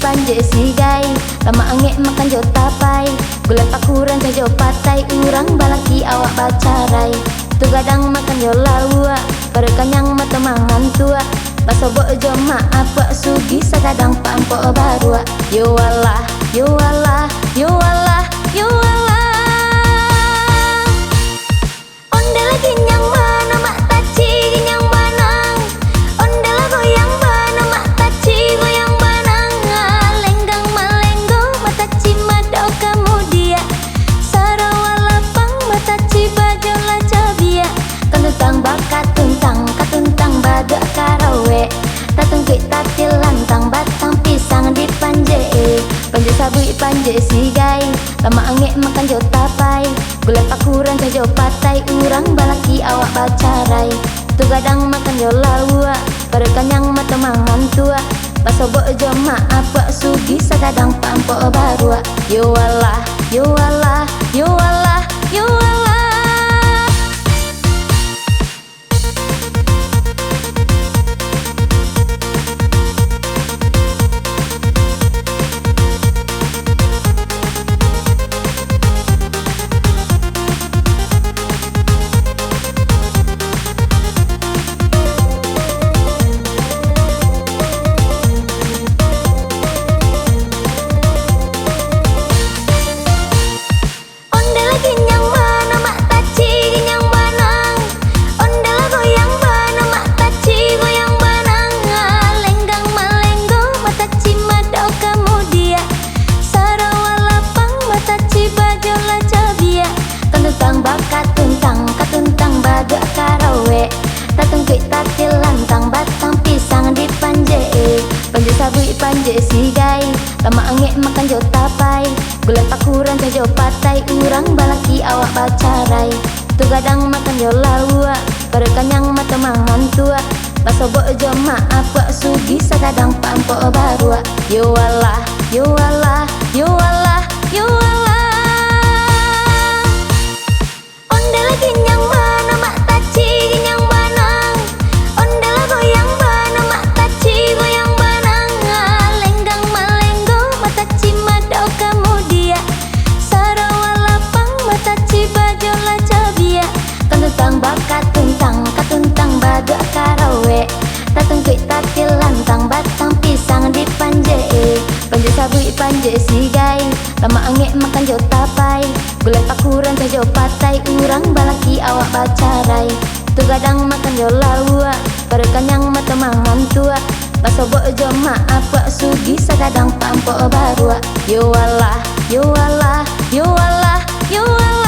panje sigai, lama angek makan jo tapai. Gula pakuran jo patai, urang balaki awak bacarai. Tu gadang makan jo lawa, perkanyang mata mangan tua. Baso bo jo maaf wak sugi sakadang pampo barua. Yo Allah, yo Allah, yo Allah, yo Allah. Onde lagi nyang mana mak taci nyang banang. Onde la goyang bana mak taci goyang banang. Lenggang malenggo mataci madau kamu dia. Sarawalapang mataci baju la cabia. Kentang bakat katuntang badak karawe. Tatungkit tatil lantang batang pisang di panje. Panje sabui panje sigai, lama angek makan jo tapai. Gula pakuran jo patai, urang balaki awak bacarai. Tu gadang makan jo lawa, perkanyang mata mangan tua. Baso bo jo maaf wak sugi sakadang pampo barua. Yo Allah, yo Allah, yo Allah, yo Allah. Katuntang badak karawe. Tatungkit tatil lantang batang pisang di panje. Panje sabui panje sigai, lama angek makan jo tapai. Gula pakuran jo patai, urang balaki awak bacarai. Tu gadang makan jo lawa, perkanyang mata mangan tua. Baso bo jo maaf wak sugi sakadang pampo barua. Yo Allah, yo Allah, yo Allah, yo Allah. Katuntang badak karawe. Tatungkit tatil lantang batang pisang di panje. Panje sabui panje sigai, lama angek makan jo tapai. Gula pakuran jo patai, urang balaki awak bacarai. Tu gadang makan jo lawa, perkanyang mata mangan tua. Baso bo jo maaf wak sugi sakadang pampo barua. Yo Allah, yo Allah, yo Allah, yo Allah.